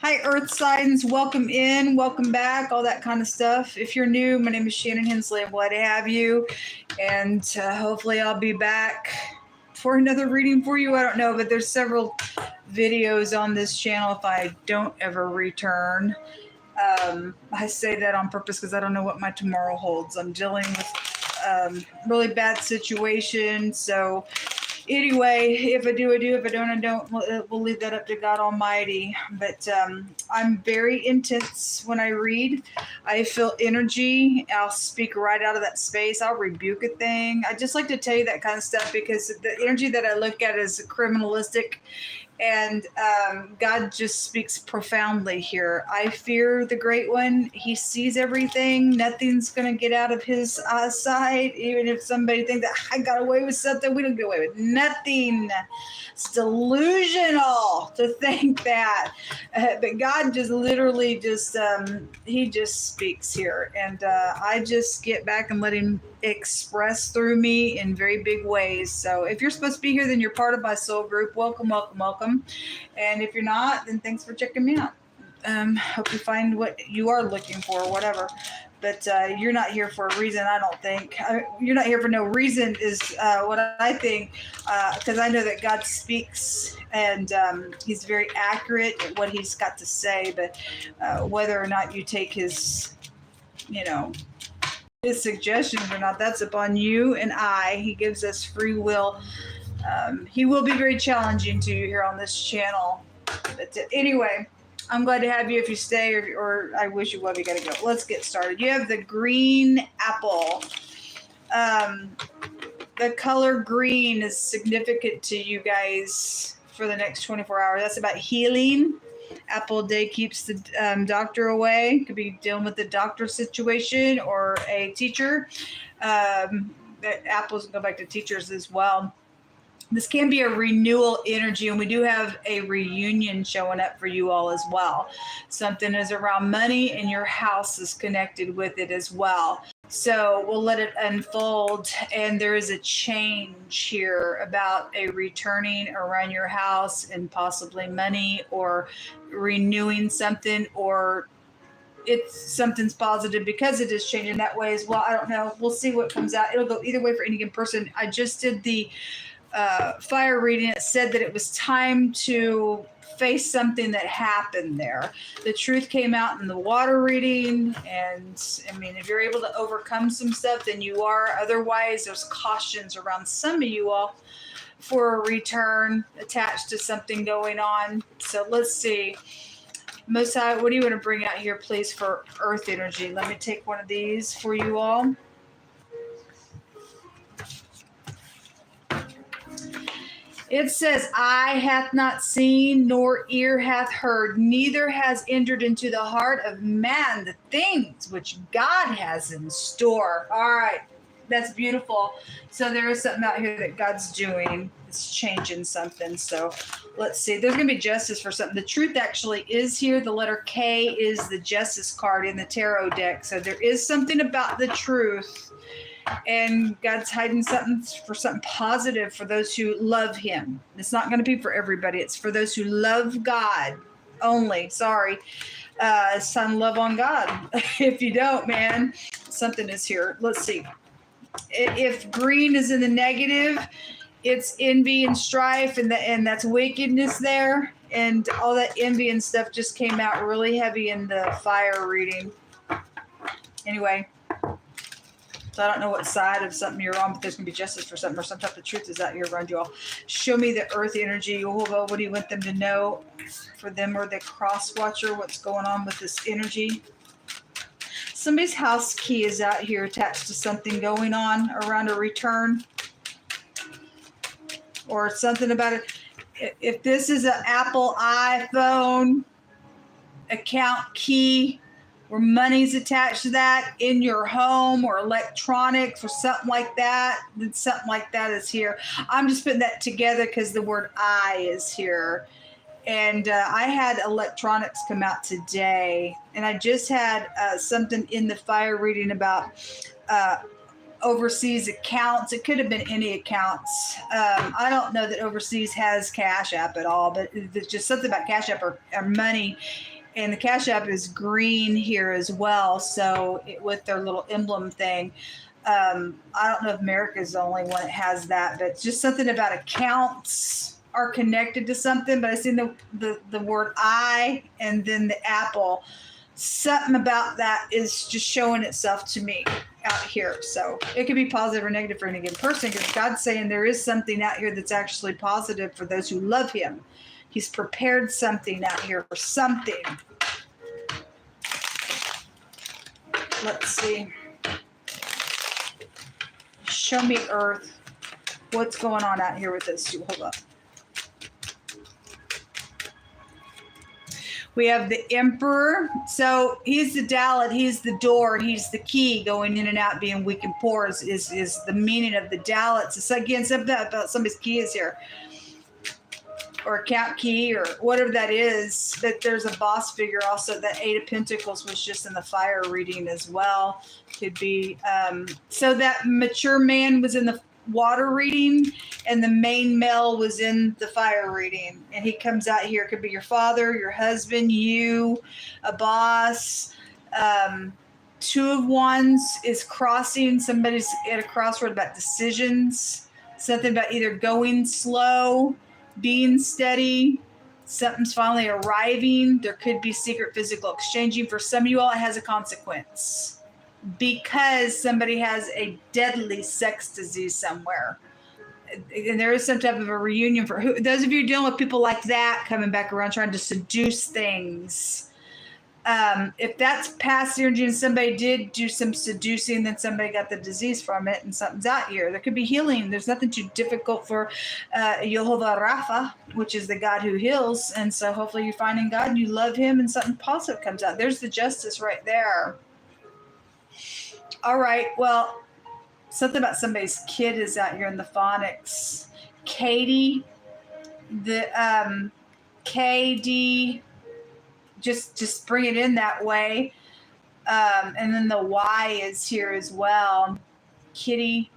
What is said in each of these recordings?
Hi, Earth signs. Welcome in, welcome back, all that kind of stuff. If you're new, my name is Shannon Hensley. I'm glad to have you. And hopefully I'll be back for another reading for you. I don't know, but there's several videos on this channel if I don't ever return. I say that on purpose because I don't know what my tomorrow holds. I'm dealing with really bad situation. So anyway, if I do, I do. If I don't, I don't. We'll leave that up to God Almighty. But I'm very intense when I read. I feel energy. I'll speak right out of that space. I'll rebuke a thing. I just like to tell you that kind of stuff because the energy that I look at is criminalistic. And God just speaks profoundly here. I fear the Great One. He sees everything. Nothing's going to get out of his sight. Even if somebody thinks that I got away with something, we don't get away with nothing. It's delusional to think that. But God just literally just, he just speaks here. And I just get back and let him express through me in very big ways. So if you're supposed to be here, then you're part of my soul group. Welcome, welcome, welcome. And if you're not, then thanks for checking me out. Hope you find what you are looking for, whatever. But you're not here for a reason, I don't think. You're not here for no reason is what I think, because I know that God speaks and he's very accurate at what he's got to say. But whether or not you take his, his suggestions or not, that's upon you and I. He gives us free will. He will be very challenging to you here on this channel. But anyway, I'm glad to have you if you stay, or I wish you would. You gotta go. Let's get started. You have the green apple. The color green is significant to you guys for the next 24 hours. That's about healing. Apple day keeps the doctor away. Could be dealing with the doctor situation or a teacher. Apples go back to teachers as well. This can be a renewal energy, and we do have a reunion showing up for you all as well. Something is around money, and your house is connected with it as well. So we'll let it unfold, and there is a change here about a returning around your house and possibly money or renewing something, or something's positive because it is changing that way as well. I don't know. We'll see what comes out. It'll go either way for any given person. I just did the fire reading. It said that it was time to face something that happened there. The truth came out in the water reading, and I mean, if you're able to overcome some stuff, then you are. Otherwise, there's cautions around some of you all for a return attached to something going on. So let's see. Most High, what do you want to bring out here, please, for earth energy? Let me take one of these for you all. It says, eye hath not seen, nor ear hath heard, neither has entered into the heart of man the things which God has in store. All right, that's beautiful. So there is something out here that God's doing. It's changing something. So let's see. There's going to be justice for something. The truth actually is here. The letter K is the justice card in the tarot deck. So there is something about the truth. And God's hiding something for something positive for those who love him. It's not going to be for everybody. It's for those who love God only. Sorry. Son, love on God. If you don't, man, something is here. Let's see. If green is in the negative, it's envy and strife, and that's wickedness there. And all that envy and stuff just came out really heavy in the fire reading. Anyway. So I don't know what side of something you're on, but there's going to be justice for something, or some type of truth is out here around you all. Show me the earth energy. What do you want them to know for them, or the cross watcher? What's going on with this energy? Somebody's house key is out here attached to something going on around a return, or something about it. If this is an Apple iPhone account key, where money's attached to that in your home, or electronics or something like that, then something like that is here. I'm just putting that together because the word I is here. And I had electronics come out today, and I just had something in the fire reading about overseas accounts. It could have been any accounts. I don't know that overseas has Cash App at all, but it's just something about Cash App or money And the Cash App is green here as well. So with their little emblem thing. I don't know if America is the only one that has that, but just something about accounts are connected to something. But I seen the word I and then the apple. Something about that is just showing itself to me out here. So it could be positive or negative for any given person, because God's saying there is something out here that's actually positive for those who love him. He's prepared something out here for something. Let's see. Show me Earth. What's going on out here with this? Hold up. We have the Emperor. So he's the Dalit. He's the door. He's the key going in and out, being weak and poor is the meaning of the Dalit. So again, something about somebody's key is here. Or account key or whatever that is. That there's a boss figure also. That Eight of Pentacles was just in the fire reading as well. Could be. So that mature man was in the water reading and the main male was in the fire reading. And he comes out here. It could be your father, your husband, you, a boss. Two of Wands is crossing. Somebody's at a crossroad about decisions. Something about either going slow, being steady, something's finally arriving. There could be secret physical exchanging. For some of you all, it has a consequence because somebody has a deadly sex disease somewhere. And there is some type of a reunion for those of you dealing with people like that coming back around trying to seduce things. If that's past energy and somebody did do some seducing, then somebody got the disease from it and something's out here. There could be healing. There's nothing too difficult for Yehovah Rapha, which is the God who heals. And so hopefully you're finding God and you love him and something positive comes out. There's the justice right there. All right. Well, something about somebody's kid is out here in the phonics. Katie, the KD, just bring it in that way. And then the Y is here as well. Kitty,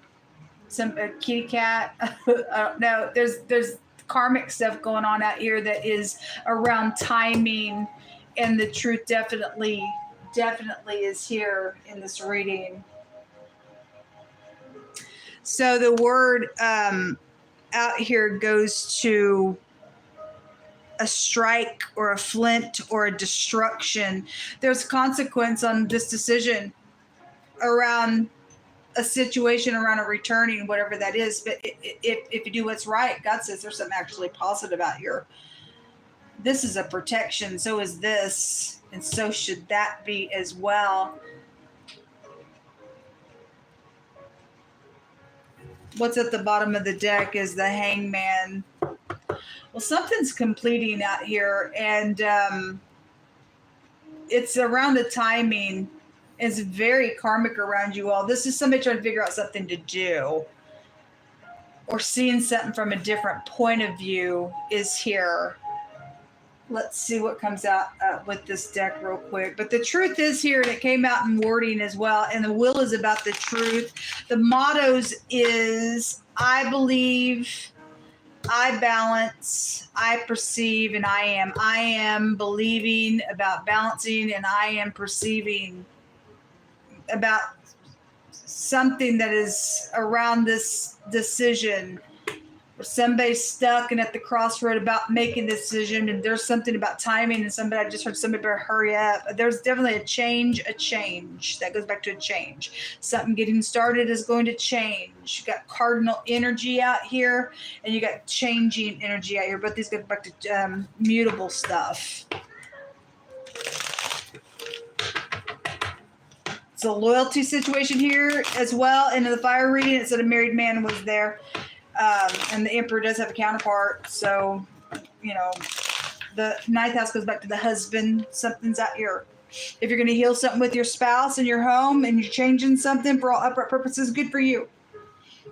some kitty cat. I don't know. There's karmic stuff going on out here that is around timing, and the truth definitely is here in this reading. So the word out here goes to a strike or a flint or a destruction. There's consequence on this decision around a situation, around a returning, whatever that is. But if you do what's right, God says there's something actually positive out here. This is a protection. So is this. And so should that be as well. What's at the bottom of the deck is the Hangman. Well, something's completing out here, and it's around the timing. It's very karmic around you all. This is somebody trying to figure out something to do, or seeing something from a different point of view is here. Let's see what comes out with this deck real quick. But the truth is here, and it came out in wording as well, and the will is about the truth. The mottos is, I believe, I balance, I perceive, and I am. I am believing about balancing, and I am perceiving about something that is around this decision. Or somebody's stuck and at the crossroad about making a decision, and there's something about timing, and somebody, I just heard somebody better hurry up. There's definitely a change. That goes back to a change. Something getting started is going to change. You got cardinal energy out here, and you got changing energy out here, but these go back to mutable stuff. It's a loyalty situation here as well. And in the fire reading, it said a married man was there. And the Emperor does have a counterpart. So, you know, the ninth house goes back to the husband. Something's out here. If you're going to heal something with your spouse in your home and you're changing something for all upright purposes, good for you.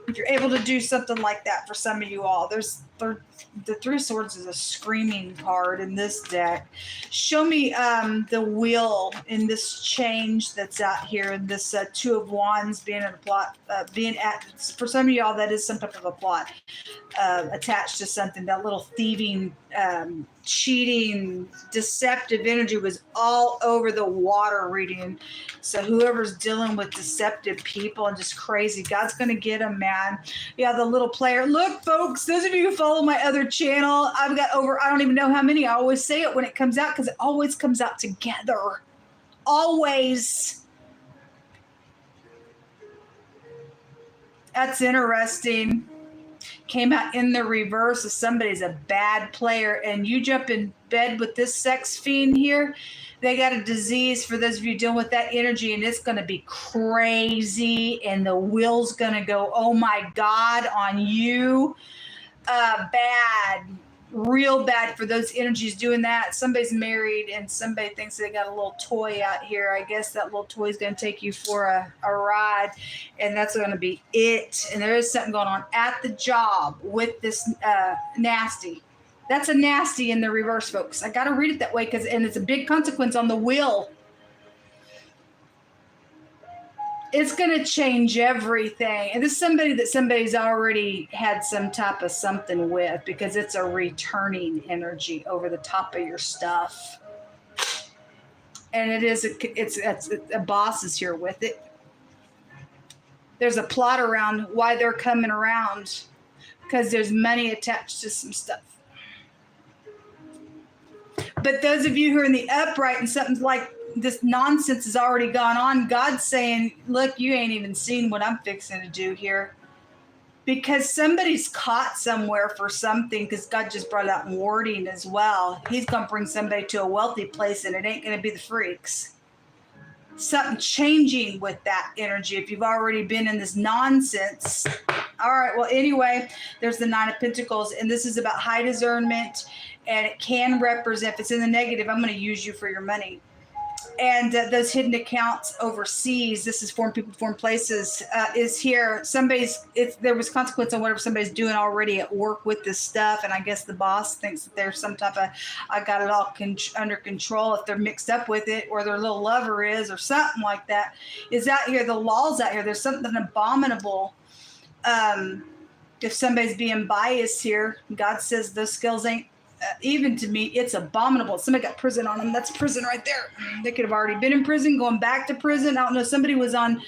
If you're able to do something like that for some of you all, there's the Three of Swords is a screaming card in this deck. Show me the wheel in this change that's out here, in this Two of Wands being in a plot, for some of y'all, that is some type of a plot attached to something. That little thieving, cheating, deceptive energy was all over the water reading. So whoever's dealing with deceptive people and just crazy, God's going to get them, man. Yeah, the little player. Look, folks, those of you who follow my other channel, I've got over, I don't even know how many. I always say it when it comes out because it always comes out together. Always. That's interesting. Came out in the reverse. If somebody's a bad player and you jump in bed with this sex fiend here, they got a disease, for those of you dealing with that energy, and it's going to be crazy, and the wheel's going to go, oh my God, on you. Bad. Real bad for those energies doing that. Somebody's married and somebody thinks they got a little toy out here. I guess that little toy is going to take you for a ride, and that's going to be it. And there is something going on at the job with this nasty. That's a nasty in the reverse, folks. I got to read it that way and it's a big consequence on the wheel. It's going to change everything. And this is somebody that somebody's already had some type of something with, because it's a returning energy over the top of your stuff. And it's a boss is here with it. There's a plot around why they're coming around, because there's money attached to some stuff. But those of you who are in the upright and something like this nonsense has already gone on, God's saying, look, you ain't even seen what I'm fixing to do here. Because somebody's caught somewhere for something, because God just brought out warding as well. He's going to bring somebody to a wealthy place, and it ain't going to be the freaks. Something changing with that energy if you've already been in this nonsense. All right, well, anyway, there's the Nine of Pentacles, and this is about high discernment, and it can represent, if it's in the negative, I'm going to use you for your money. And those hidden accounts overseas, this is foreign people, foreign places, is here. There was consequence on whatever somebody's doing already at work with this stuff. And I guess the boss thinks that there's some type of, I got it all under control, if they're mixed up with it, or their little lover is, or something like that, is out here. The law's out here. There's something abominable. If somebody's being biased here, God says those skills ain't, even to me, it's abominable. Somebody got prison on them. That's prison right there. They could have already been in prison, going back to prison. I don't know. Somebody was on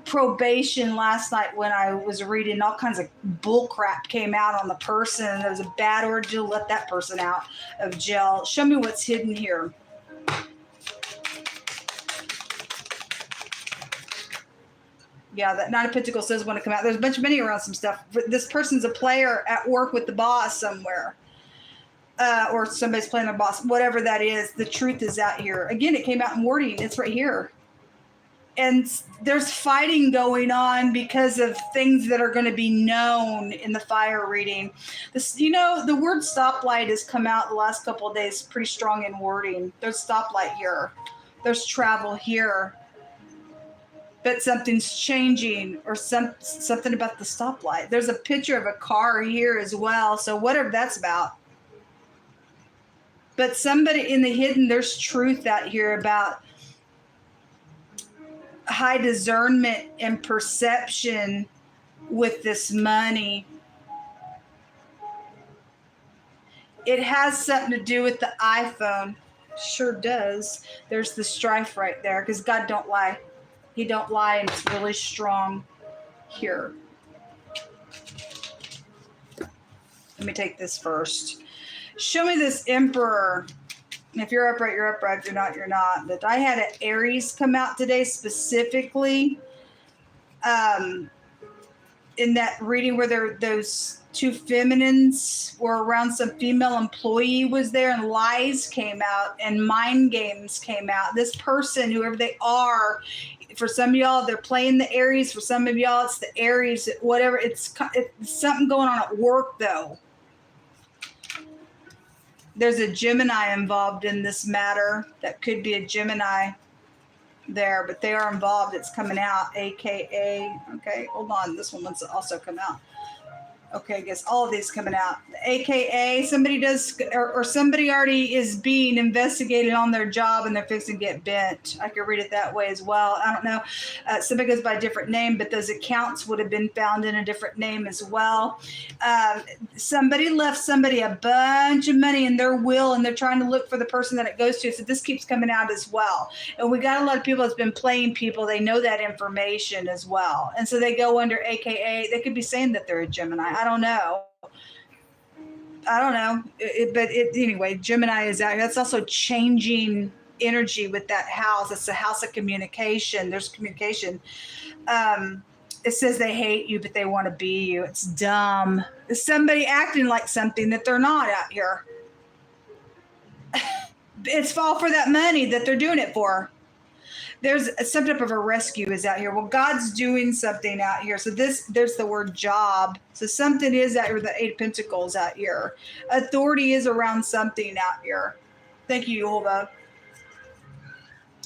probation last night when I was reading. All kinds of bull crap came out on the person. And there was a bad order to let that person out of jail. Show me what's hidden here. Yeah, that Nine of Pentacles says when to come out. There's a bunch of money around some stuff. This person's a player at work with the boss somewhere. Or somebody's playing their boss, whatever that is. The truth is out here. Again, it came out in wording. It's right here. And there's fighting going on because of things that are going to be known in the fire reading. This, the word stoplight has come out the last couple of days pretty strong in wording. There's stoplight here. There's travel here. But something's changing, or something about the stoplight. There's a picture of a car here as well. So whatever that's about. But somebody in the hidden, there's truth out here about high discernment and perception with this money. It has something to do with the iPhone. Sure does. There's the strife right there, because God don't lie. He don't lie, and it's really strong here. Let me take this first. Show me this Emperor. If you're upright, you're upright. If you're not, you're not. But I had an Aries come out today specifically in that reading where those two feminines were around. Some female employee was there, and lies came out and mind games came out. This person, whoever they are, for some of y'all, they're playing the Aries. For some of y'all, it's the Aries, whatever. It's something going on at work, though. There's a Gemini involved in this matter. That could be a Gemini there, but they are involved. It's coming out, AKA. Okay, hold on. This one wants to also come out. Okay, I guess all of these coming out. AKA somebody does, or somebody already is being investigated on their job and they're fixing to get bent. I could read it that way as well. I don't know. Somebody goes by a different name, but those accounts would have been found in a different name as well. Somebody left somebody a bunch of money in their will and they're trying to look for the person that it goes to. So this keeps coming out as well. And we got a lot of people that's been playing people. They know that information as well. And so they go under AKA. They could be saying that they're a Gemini. I don't know. Anyway, Gemini is out here. That's also changing energy with that house. It's a house of communication. There's communication. It says they hate you, but they want to be you. It's dumb. Is somebody acting like something that they're not out here? It's all for that money that they're doing it for. There's some type of a rescue is out here. Well, God's doing something out here. So there's the word job. So something is out here. The 8 of Pentacles out here. Authority is around something out here. Thank you, Jehovah.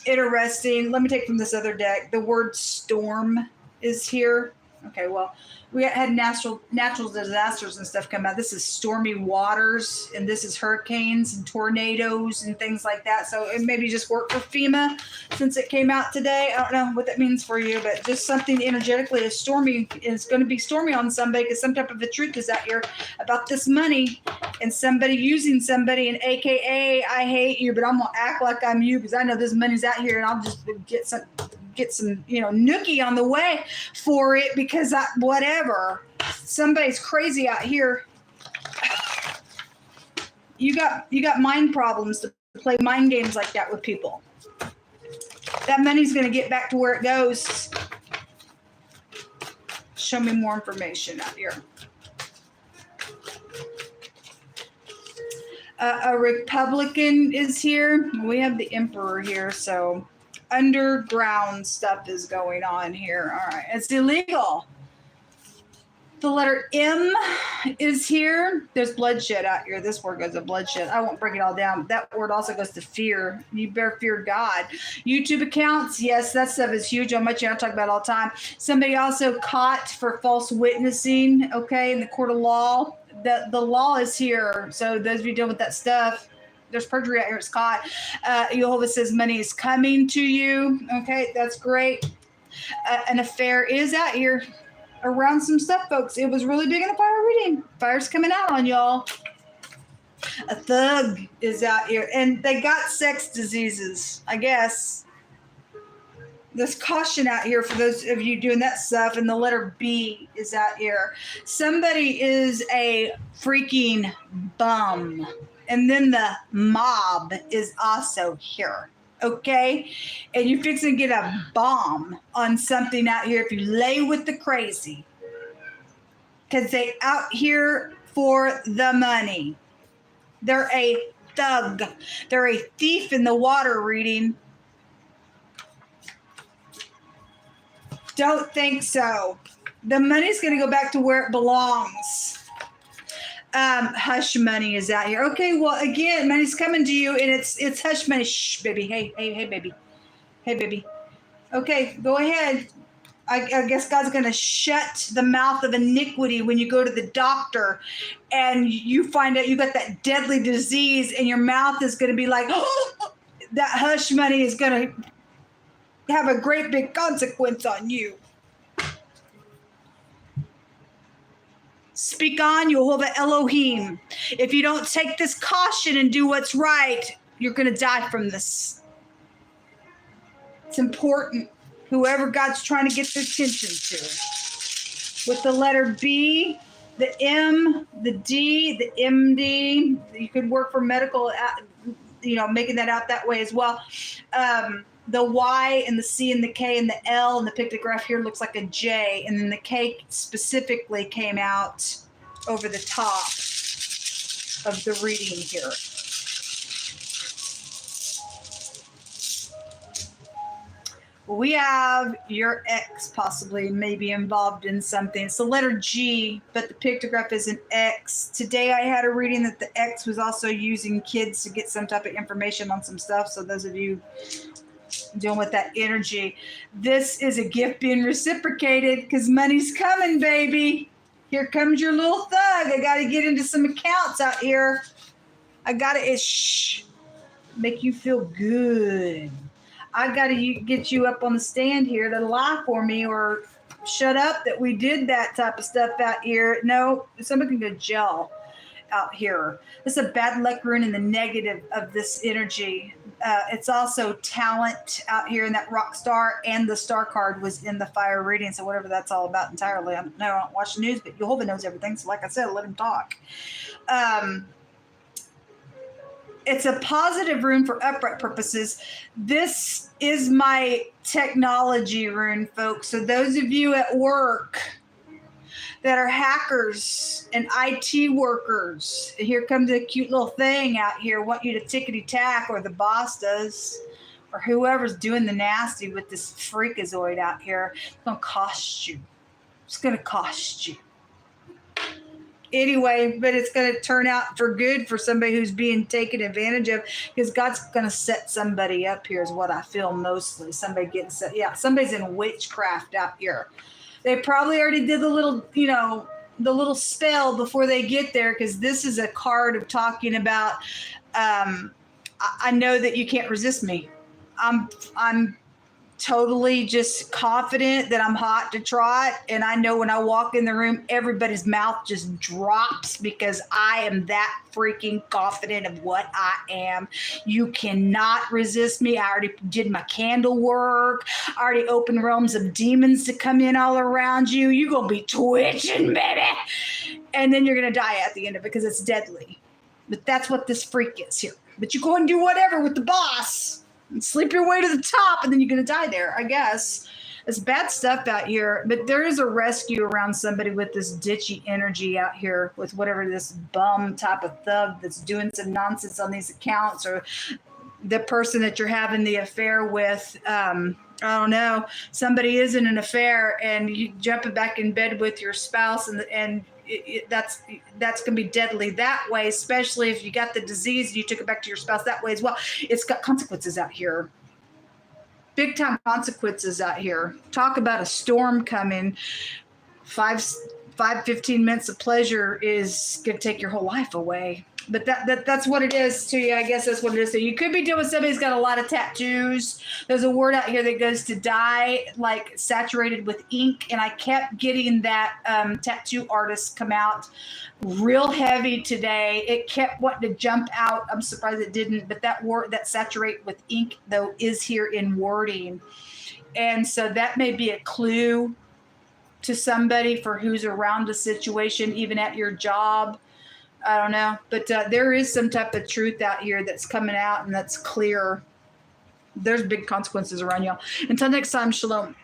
Interesting. Let me take from this other deck. The word storm is here. Okay, well, we had natural disasters and stuff come out. This is stormy waters, and this is hurricanes and tornadoes and things like that. So it maybe just worked for FEMA since it came out today. I don't know what that means for you, but just something energetically is stormy is going to be stormy on somebody because some type of a truth is out here about this money and somebody using somebody, and AKA I hate you, but I'm gonna act like I'm you because I know this money's out here and I'll just get some nookie on the way for it because whatever. Somebody's crazy out here. You got mind problems to play mind games like that with people. That money's going to get back to where it goes. Show me more information out here. A Republican is here. We have the Emperor here, so underground stuff is going on here. All right, it's illegal. The letter M is here. There's bloodshed out here. This word goes to bloodshed. I won't break it all down. That word also goes to fear. You better fear God. YouTube accounts, yes, that stuff is huge on my channel. I talk about it all the time. Somebody also caught for false witnessing, okay, in the court of law. The law is here. So those of you dealing with that stuff, there's perjury out here. It's caught. Jehovah says money is coming to you. Okay, that's great. An affair is out here around some stuff, folks. It was really big in the fire reading. Fire's coming out on y'all. A thug is out here. And they got sex diseases, I guess. There's caution out here for those of you doing that stuff. And the letter B is out here. Somebody is a freaking bum. And then the mob is also here, okay? And you're fixing to get a bomb on something out here if you lay with the crazy. Because they out here for the money. They're a thug. They're a thief in the water reading. Don't think so. The money's going to go back to where it belongs. Hush money is out here. Okay, well, again, money's coming to you, and it's hush money. Shh, baby. Hey, baby. Hey, baby. Okay, go ahead. I guess God's going to shut the mouth of iniquity when you go to the doctor, and you find out you got that deadly disease, and your mouth is going to be like, oh, that hush money is going to have a great big consequence on you. Speak on, Jehovah Elohim. If you don't take this caution and do what's right, you're going to die from this. It's important. Whoever God's trying to get their attention to. With the letter B, the M, the D, the MD, you could work for medical, making that out that way as well. The Y and the C and the K and the L and the pictograph here looks like a J, and then the K specifically came out over the top of the reading here. We have your ex possibly maybe involved in something. It's the letter G, but the pictograph is an X. Today I had a reading that the X was also using kids to get some type of information on some stuff. So those of you dealing with that energy, this is a gift being reciprocated because money's coming, baby. Here comes your little thug. I got to get into some accounts out here. I got to shh, make you feel good. I got to get you up on the stand here to lie for me or shut up that we did that type of stuff out here. No, somebody can go to jail out here. This is a bad luck rune in the negative of this energy. It's also talent out here in that rock star, and the star card was in the fire reading. So whatever that's all about entirely. I don't watch the news, but Jehovah knows everything. So like I said, let him talk. It's a positive rune for upright purposes. This is my technology rune, folks. So those of you at work that are hackers and IT workers, and here comes a cute little thing out here, want you to tickety-tack, or the boss does, or whoever's doing the nasty with this freakazoid out here. It's going to cost you. It's going to cost you. Anyway, but it's going to turn out for good for somebody who's being taken advantage of, because God's going to set somebody up here is what I feel mostly. Somebody getting set. Yeah, somebody's in witchcraft out here. They probably already did the little, the little spell before they get there, because this is a card of talking about, I know that you can't resist me. I'm totally just confident that I'm hot to trot. And I know when I walk in the room, everybody's mouth just drops because I am that freaking confident of what I am. You cannot resist me. I already did my candle work. I already opened realms of demons to come in all around you. You're going to be twitching, baby. And then you're going to die at the end of it because it's deadly. But that's what this freak is here. But you go and do whatever with the boss. And sleep your way to the top, and then you're going to die there, I guess. It's bad stuff out here, but there is a rescue around somebody with this ditchy energy out here with whatever this bum type of thug that's doing some nonsense on these accounts, or the person that you're having the affair with. I don't know. Somebody is in an affair, and you jumping back in bed with your spouse, and that's going to be deadly that way, especially if you got the disease and you took it back to your spouse that way as well. It's got consequences out here. Big time consequences out here. Talk about a storm coming. 15 minutes of pleasure is going to take your whole life away. But that's what it is to you. I guess that's what it is. So you could be dealing with somebody who's got a lot of tattoos. There's a word out here that goes to dye, like saturated with ink. And I kept getting that tattoo artist come out real heavy today. It kept wanting to jump out. I'm surprised it didn't. But that word, that saturate with ink, though, is here in wording. And so that may be a clue to somebody for who's around a situation, even at your job. I don't know, but there is some type of truth out here that's coming out, and that's clear. There's big consequences around y'all. Until next time, shalom.